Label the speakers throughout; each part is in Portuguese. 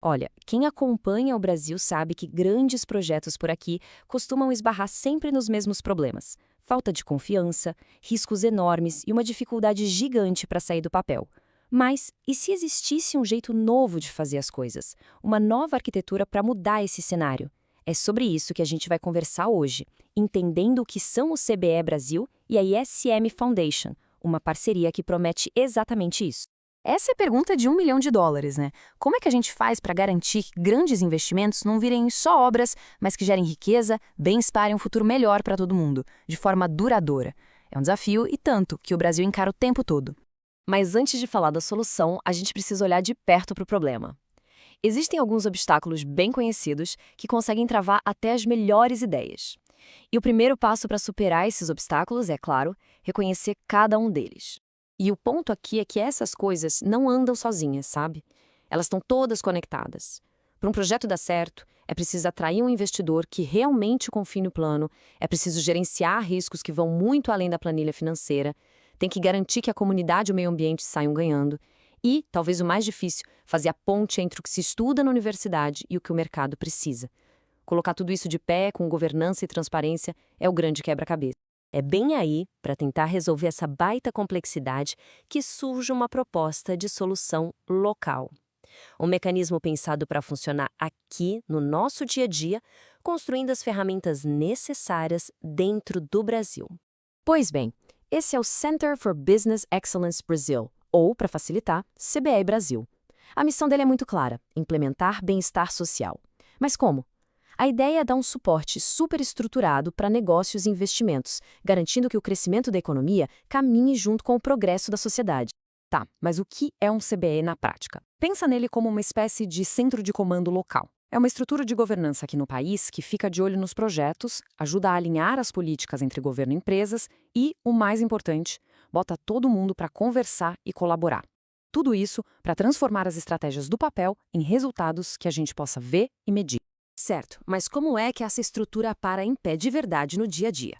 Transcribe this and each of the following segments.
Speaker 1: Olha, quem acompanha o Brasil sabe que grandes projetos por aqui costumam esbarrar sempre nos mesmos problemas: falta de confiança, riscos enormes e uma dificuldade gigante para sair do papel. Mas e se existisse um jeito novo de fazer as coisas? Uma nova arquitetura para mudar esse cenário? É sobre isso que a gente vai conversar hoje, entendendo o que são o CBE Brasil e a ISM Foundation, uma parceria que promete exatamente isso.
Speaker 2: Essa é a pergunta de US$ 1 milhão, né? Como é que a gente faz para garantir que grandes investimentos não virem só obras, mas que gerem riqueza, bem-estar e um futuro melhor para todo mundo, de forma duradoura? É um desafio e tanto que o Brasil encara o tempo todo.
Speaker 1: Mas antes de falar da solução, a gente precisa olhar de perto para o problema. Existem alguns obstáculos bem conhecidos que conseguem travar até as melhores ideias. E o primeiro passo para superar esses obstáculos é, claro, reconhecer cada um deles. E o ponto aqui é que essas coisas não andam sozinhas, sabe? Elas estão todas conectadas. Para um projeto dar certo, é preciso atrair um investidor que realmente confie no plano, é preciso gerenciar riscos que vão muito além da planilha financeira, tem que garantir que a comunidade e o meio ambiente saiam ganhando e, talvez o mais difícil, fazer a ponte entre o que se estuda na universidade e o que o mercado precisa. Colocar tudo isso de pé, com governança e transparência, é o grande quebra-cabeça. É bem aí, para tentar resolver essa baita complexidade, que surge uma proposta de solução local. Um mecanismo pensado para funcionar aqui, no nosso dia a dia, construindo as ferramentas necessárias dentro do Brasil. Pois bem, esse é o Center for Business Excellence Brazil, ou, para facilitar, CBE Brasil. A missão dele é muito clara: implementar bem-estar social. Mas como? A ideia é dar um suporte superestruturado para negócios e investimentos, garantindo que o crescimento da economia caminhe junto com o progresso da sociedade. Tá, mas o que é um CBE na prática? Pensa nele como uma espécie de centro de comando local. É uma estrutura de governança aqui no país que fica de olho nos projetos, ajuda a alinhar as políticas entre governo e empresas e, o mais importante, bota todo mundo para conversar e colaborar. Tudo isso para transformar as estratégias do papel em resultados que a gente possa ver e medir. Certo, mas como é que essa estrutura para em pé de verdade no dia a dia?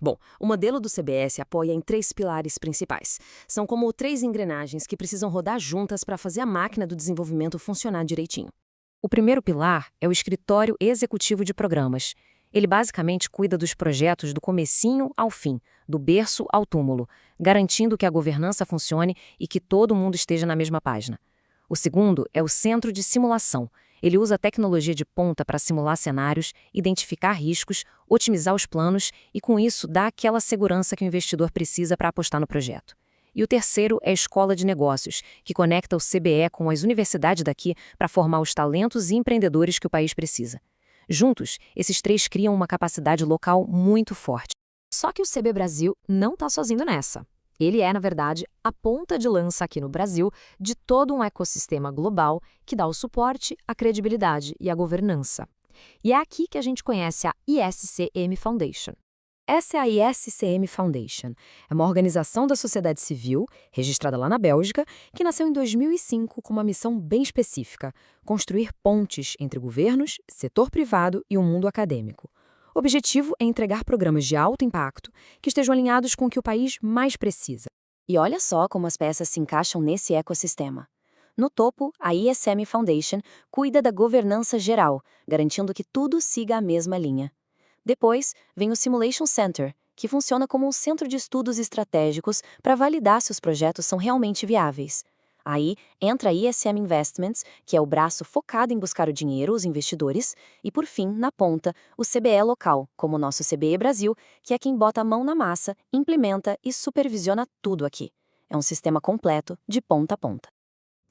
Speaker 1: Bom, o modelo do CBS apoia em 3 pilares principais. São como 3 engrenagens que precisam rodar juntas para fazer a máquina do desenvolvimento funcionar direitinho. O primeiro pilar é o Escritório Executivo de Programas. Ele basicamente cuida dos projetos do comecinho ao fim, do berço ao túmulo, garantindo que a governança funcione e que todo mundo esteja na mesma página. O segundo é o Centro de Simulação. Ele usa a tecnologia de ponta para simular cenários, identificar riscos, otimizar os planos e, com isso, dar aquela segurança que o investidor precisa para apostar no projeto. E o terceiro é a Escola de Negócios, que conecta o CBE com as universidades daqui para formar os talentos e empreendedores que o país precisa. Juntos, esses 3 criam uma capacidade local muito forte. Só que o CB Brasil não está sozinho nessa. Ele é, na verdade, a ponta de lança aqui no Brasil de todo um ecossistema global que dá o suporte, a credibilidade e a governança. E é aqui que a gente conhece a ISCM Foundation. Essa é a ISCM Foundation. É uma organização da sociedade civil, registrada lá na Bélgica, que nasceu em 2005 com uma missão bem específica: construir pontes entre governos, setor privado e o mundo acadêmico. O objetivo é entregar programas de alto impacto que estejam alinhados com o que o país mais precisa. E olha só como as peças se encaixam nesse ecossistema. No topo, a ISM Foundation cuida da governança geral, garantindo que tudo siga a mesma linha. Depois, vem o Simulation Center, que funciona como um centro de estudos estratégicos para validar se os projetos são realmente viáveis. Aí entra a ISM Investments, que é o braço focado em buscar o dinheiro, os investidores, e por fim, na ponta, o CBE local, como o nosso CBE Brasil, que é quem bota a mão na massa, implementa e supervisiona tudo aqui. É um sistema completo, de ponta a ponta.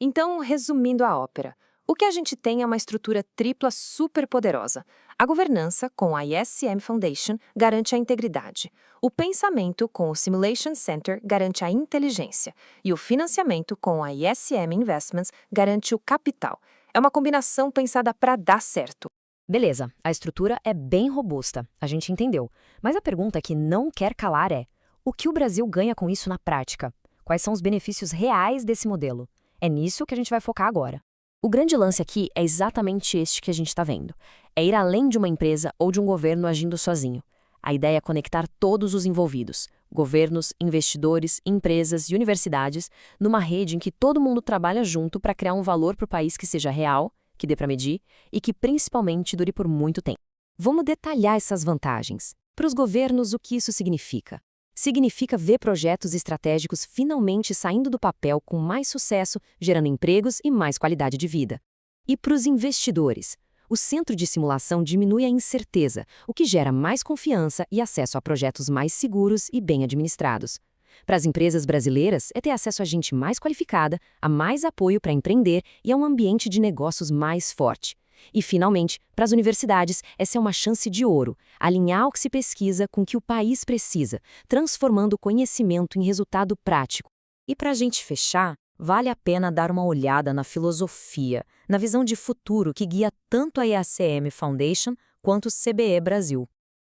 Speaker 1: Então, resumindo a ópera, o que a gente tem é uma estrutura tripla superpoderosa. A governança, com a ISM Foundation, garante a integridade. O pensamento, com o Simulation Center, garante a inteligência. E o financiamento, com a ISM Investments, garante o capital. É uma combinação pensada para dar certo. Beleza, a estrutura é bem robusta, a gente entendeu. Mas a pergunta que não quer calar é: o que o Brasil ganha com isso na prática? Quais são os benefícios reais desse modelo? É nisso que a gente vai focar agora. O grande lance aqui é exatamente este que a gente está vendo. É ir além de uma empresa ou de um governo agindo sozinho. A ideia é conectar todos os envolvidos, governos, investidores, empresas e universidades, numa rede em que todo mundo trabalha junto para criar um valor para o país que seja real, que dê para medir e que principalmente dure por muito tempo. Vamos detalhar essas vantagens. Para os governos, o que isso significa? Significa ver projetos estratégicos finalmente saindo do papel com mais sucesso, gerando empregos e mais qualidade de vida. E para os investidores? O centro de simulação diminui a incerteza, o que gera mais confiança e acesso a projetos mais seguros e bem administrados. Para as empresas brasileiras, é ter acesso a gente mais qualificada, a mais apoio para empreender e a um ambiente de negócios mais forte. E, finalmente, para as universidades, essa é uma chance de ouro, alinhar o que se pesquisa com o que o país precisa, transformando o conhecimento em resultado prático. E para a gente fechar, vale a pena dar uma olhada na filosofia, na visão de futuro que guia tanto a EACM Foundation quanto o CBE Brasil.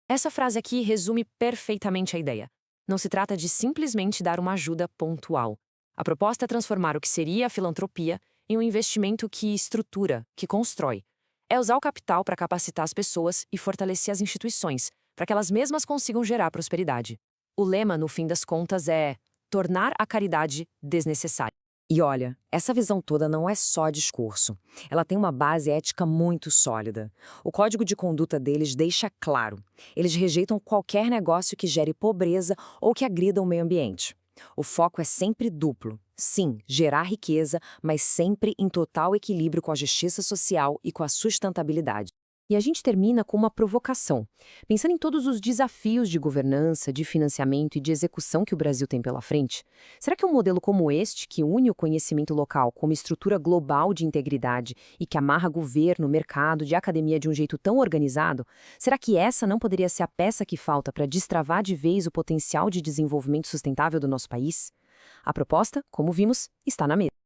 Speaker 1: Essa frase aqui resume perfeitamente a ideia. Não se trata de simplesmente dar uma ajuda pontual. A proposta é transformar o que seria a filantropia em um investimento que estrutura, que constrói. É usar o capital para capacitar as pessoas e fortalecer as instituições, para que elas mesmas consigam gerar prosperidade. O lema, no fim das contas, é tornar a caridade desnecessária. E olha, essa visão toda não é só discurso. Ela tem uma base ética muito sólida. O código de conduta deles deixa claro. Eles rejeitam qualquer negócio que gere pobreza ou que agrida o meio ambiente. O foco é sempre duplo. Sim, gerar riqueza, mas sempre em total equilíbrio com a justiça social e com a sustentabilidade. E a gente termina com uma provocação. Pensando em todos os desafios de governança, de financiamento e de execução que o Brasil tem pela frente, será que um modelo como este, que une o conhecimento local com uma estrutura global de integridade e que amarra governo, mercado e academia de um jeito tão organizado, será que essa não poderia ser a peça que falta para destravar de vez o potencial de desenvolvimento sustentável do nosso país? A proposta, como vimos, está na mesa.